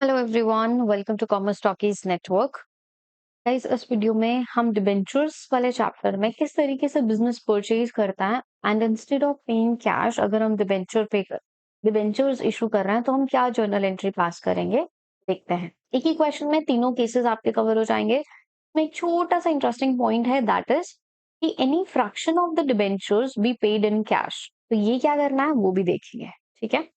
Hello everyone, welcome to Commerce Talkies Network. Guys, इस video में हम डिबेंचर्स वाले चैप्टर में किस तरीके से बिजनेस परचेज करता है and instead of paying cash, अगर हम डिबेंचर्स इशू कर रहे हैं तो हम क्या जर्नल एंट्री पास करेंगे, देखते हैं। एक ही क्वेश्चन में तीनों केसेस आपके कवर हो जाएंगे। इसमें एक छोटा सा इंटरेस्टिंग पॉइंट है, दैट इज कि any fraction of the debentures be paid in cash. तो ये क्या करना है वो भी देखेंगे, ठीक है।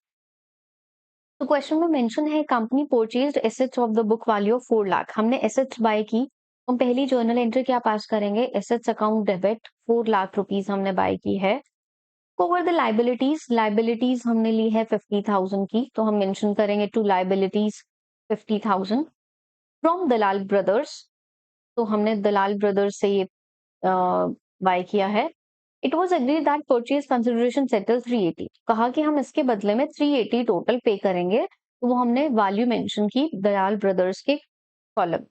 तो क्वेश्चन में मेंशन है, company purchased assets of the book value of 4 lakh. हमने एसेट्स बाय की। हम पहली जर्नल एंट्री क्या पास करेंगे? Assets account debit 4 lakh rupees हमने बाय की है। ओवर द लाइबिलिटीज, लाइबिलिटीज हमने ली है 50,000 की, तो हम मेंशन करेंगे to liabilities 50,000 from Dalal Brothers. तो हमने दलाल ब्रदर्स से ये बाय किया है। It was agreed that purchase consideration settle 380। कहा कि हम इसके बदले में 380 टोटल पे करेंगे, तो वो हमने वैल्यू मेंशन की दयाल ब्रदर्स के कॉलम।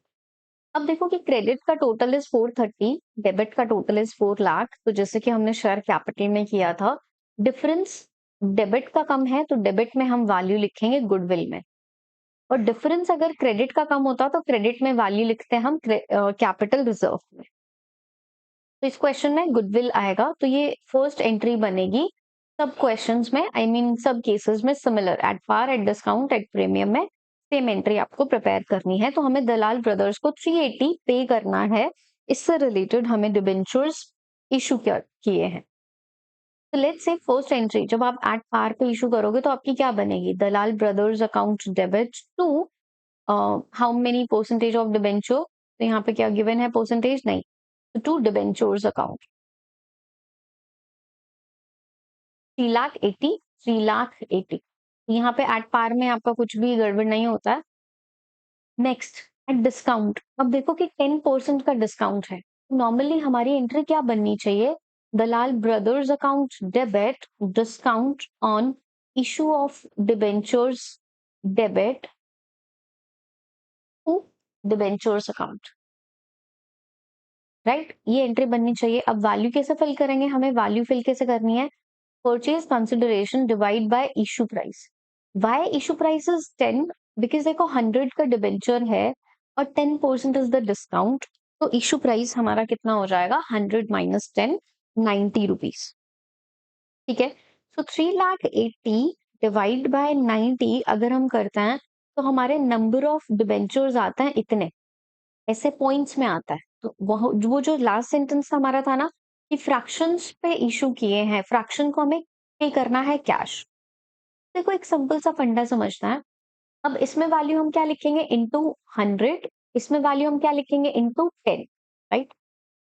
अब देखो कि क्रेडिट का टोटल इज 430, डेबिट का टोटल इज 4 लाख। तो जैसे कि हमने शेयर कैपिटल में किया था, डिफरेंस डेबिट का कम है तो डेबिट में हम वैल्यू लिखेंगे गुडविल में, और डिफरेंस अगर क्रेडिट का कम होता तो क्रेडिट में वैल्यू लिखते हैं हम कैपिटल रिजर्व में। तो इस क्वेश्चन में गुडविल आएगा, तो ये फर्स्ट एंट्री बनेगी। सब क्वेश्चंस में, आई मीन सब केसेस में similar, at par, at discount, at premium में सेम एंट्री आपको प्रिपेयर करनी है। तो हमें दलाल ब्रदर्स को 380 पे करना है। इससे रिलेटेड हमें डिबेंचर्स इशू किए हैं। तो लेट्स से फर्स्ट एंट्री जब आप एट पार पे इशू करोगे तो आपकी क्या बनेगी? Dalal brothers account debit to how many percentage of debenture. तो यहाँ पे क्या गिवन है? परसेंटेज नहीं, टू डिबेंचर्स अकाउंट 3,80,000, 3,80,000। यहाँ पे एट पार में आपका कुछ भी गड़बड़ नहीं होता है। Next, at discount. अब देखो कि 10% का डिस्काउंट है। नॉर्मली हमारी एंट्री क्या बननी चाहिए? Dalal brothers account debit discount on issue of debentures debit to debentures account, right? ये एंट्री बननी चाहिए। अब वैल्यू कैसे फिल करेंगे? हमें वैल्यू फिल कैसे करनी है? Purchase consideration divide by issue price. Why issue price is 10? Because देखो 100 का डिबेंचर है और 10% इज द डिस्काउंट, तो इशू प्राइस हमारा कितना हो जाएगा? 100 माइनस 10, 90 रुपीज। ठीक है। सो 3,80,000 डिवाइड बाय 90 अगर हम करते हैं तो हमारे नंबर ऑफ डिबेंचर्स आता है इतने, ऐसे पॉइंट्स में आता है। तो वो जो लास्ट सेंटेंस हमारा था ना कि फ्रैक्शंस पे इशू किए हैं, फ्रैक्शन को हमें पे करना है कैश। देखो एक सिंपल सा फंडा समझना है। अब इसमें वैल्यू हम क्या लिखेंगे? इनटू 100। इसमें वैल्यू हम क्या लिखेंगे? Into 10, right?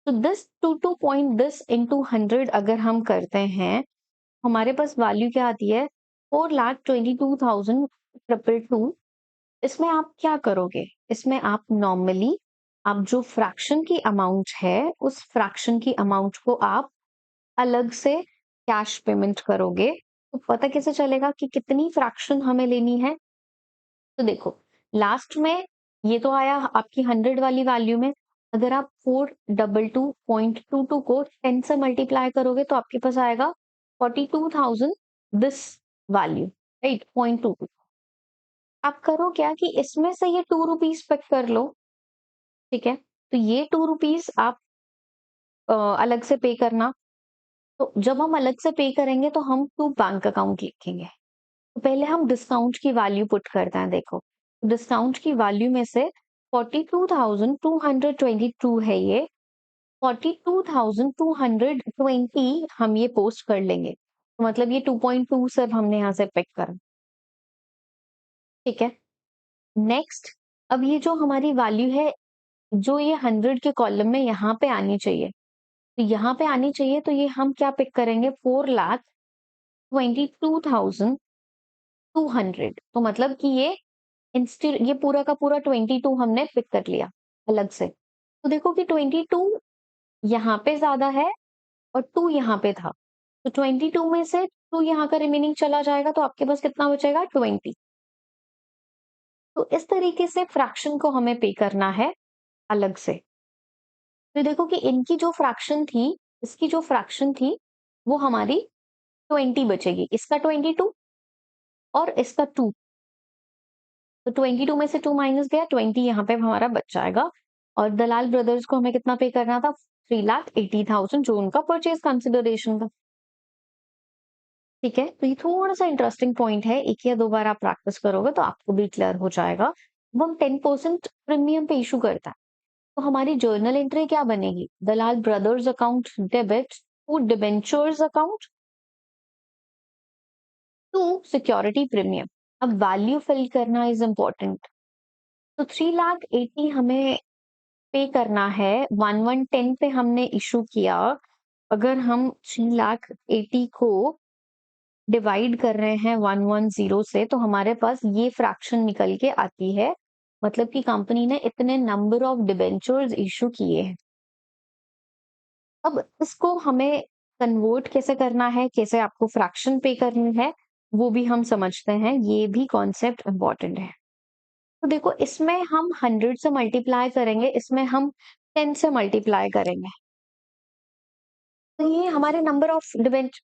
तो this two point this into 100 अगर हम करते हैं, हमारे पास वैल्यू क्या आती है? 4,22,222। इसमें आप क्या करोगे? इसमें आप नॉर्मली आप जो फ्रैक्शन की अमाउंट है उस फ्रैक्शन की अमाउंट को आप अलग से कैश पेमेंट करोगे। तो पता कैसे चलेगा कि कितनी फ्रैक्शन हमें लेनी है? तो देखो लास्ट में ये तो आया आपकी 100 वाली वैल्यू में। अगर आप 422.22 को 10 से मल्टीप्लाई करोगे तो आपके पास आएगा 42,000 दिस वैल्यू, राइट? 0.22। आप करो क्या कि इसमें से ये 2 रुपीज पिक कर लो, ठीक है? तो ये 2 रुपीज आप अलग से पे करना। तो जब हम अलग से पे करेंगे तो हम टू बैंक अकाउंट लिखेंगे। तो पहले हम डिस्काउंट की वैल्यू पुट करते हैं। देखो डिस्काउंट की वैल्यू में से 42,222 है ये, 42,220 हम ये पोस्ट कर लेंगे। तो मतलब ये 2.2 सिर्फ हमने यहाँ से पिक करा, ठीक है। नेक्स्ट, अब ये जो हमारी वैल्यू है, जो ये 100 के कॉलम में यहाँ पे आनी चाहिए, तो यहाँ पे आनी चाहिए, तो ये हम क्या पिक करेंगे? 4,22,200। तो मतलब कि ये पूरा का पूरा 22 हमने पिक कर लिया अलग से। तो देखो कि 22 यहाँ पे ज्यादा है और 2 यहाँ पे था, तो 22 में से 2 यहाँ का रिमेनिंग चला जाएगा, तो आपके पास कितना बचेगा? 20। तो इस तरीके से फ्रैक्शन को हमें पे करना है अलग से। तो देखो कि इनकी जो फ्रैक्शन थी, इसकी जो फ्रैक्शन थी वो हमारी 20 बचेगी, इसका 22 और इसका 2। तो 22 में से 2 माइनस गया, 20 यहाँ पे हमारा बच जाएगा। और दलाल ब्रदर्स को हमें कितना पे करना था? 3,80,000 जो उनका परचेज कंसिडरेशन था। ठीक है, तो ये थोड़ा सा इंटरेस्टिंग पॉइंट है, एक या दो बार आप प्रैक्टिस करोगे तो आपको भी क्लियर हो जाएगा। अब हम 10% प्रीमियम पे इशू करता है, तो हमारी जर्नल एंट्री क्या बनेगी? Dalal brothers account debit to debentures account to security premium. अब वैल्यू फिल करना इज इम्पोर्टेंट। तो 3,80,000 हमें पे करना है, 1110 पे हमने इशू किया। अगर हम 3,80,000 को डिवाइड कर रहे हैं 110 से, तो हमारे पास ये फ्रैक्शन निकल के आती है, मतलब कि कंपनी ने इतने नंबर ऑफ डिबेंचर्स इशू किए हैं। अब इसको हमें कन्वर्ट कैसे करना है, कैसे आपको फ्रैक्शन पे करनी है, वो भी हम समझते हैं, ये भी कॉन्सेप्ट इंपॉर्टेंट है। तो देखो, इसमें हम 100 से मल्टीप्लाई करेंगे, इसमें हम 10 से मल्टीप्लाई करेंगे, तो ये हमारे नंबर ऑफ डिबेंचर,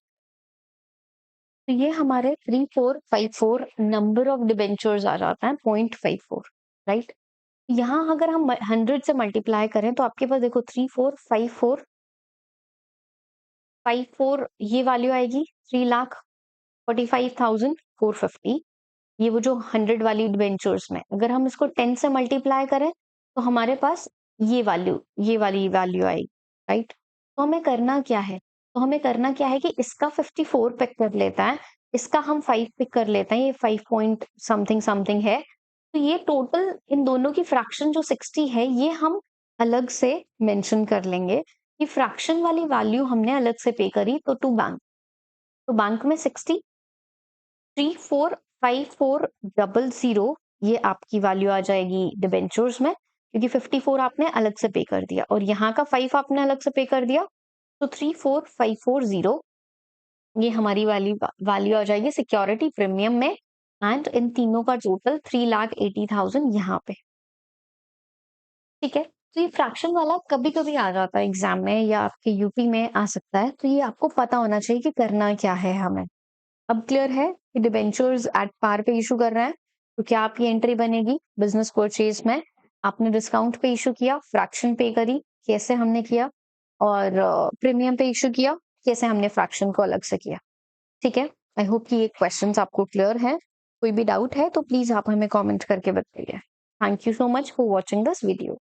तो ये हमारे 3454 नंबर ऑफ डिबेंचर्स आ जाता है, 0.54, राइट। यहाँ अगर हम 100 से मल्टीप्लाई करें तो आपके पास देखो 3454 ये वैल्यू आएगी 3,45,450। ये वो जो 100 वाली डिबेंचर्स में, अगर हम इसको 10 से मल्टीप्लाई करें तो हमारे पास ये वैल्यू, ये वाली वैल्यू आएगी, राइट। तो हमें करना क्या है? तो हमें करना क्या है कि इसका 54 पिक कर लेता है, इसका हम 5 पिक कर लेते हैं, ये 5 पॉइंट समथिंग समथिंग है। तो ये टोटल इन दोनों की फ्रैक्शन जो 60 है, ये हम अलग से मेंशन कर लेंगे कि फ्रैक्शन वाली वैल्यू हमने अलग से पे करी, तो टू बैंक, तो बैंक में 60 345400 ये आपकी वैल्यू आ जाएगी डिबेंचर्स में, क्योंकि 54 आपने अलग से पे कर दिया और यहाँ का 5 आपने अलग से पे कर दिया, तो 34540 ये हमारी वैल्यू वैल्यू आ जाएगी सिक्योरिटी प्रीमियम में। एंड इन तीनों का टोटल 3,80,000 यहाँ पे। ठीक है, तो ये फ्रैक्शन वाला कभी कभी आ जाता है एग्जाम में या आपके यूपी में आ सकता है, तो ये आपको पता होना चाहिए कि करना क्या है हमें। अब क्लियर है कि डिबेंचर्स एट पार पे इशू कर रहे हैं, तो क्या आपकी एंट्री बनेगी बिजनेस परचेज में? आपने डिस्काउंट पे इशू किया, फ्रैक्शन पे करी, कैसे हमने किया, और प्रीमियम पे इशू किया, कैसे हमने फ्रैक्शन को अलग से किया। ठीक है, आई होप कि ये क्वेश्चंस आपको क्लियर है। कोई भी डाउट है तो प्लीज आप हमें कमेंट करके बताइए। Thank you so much for watching this video.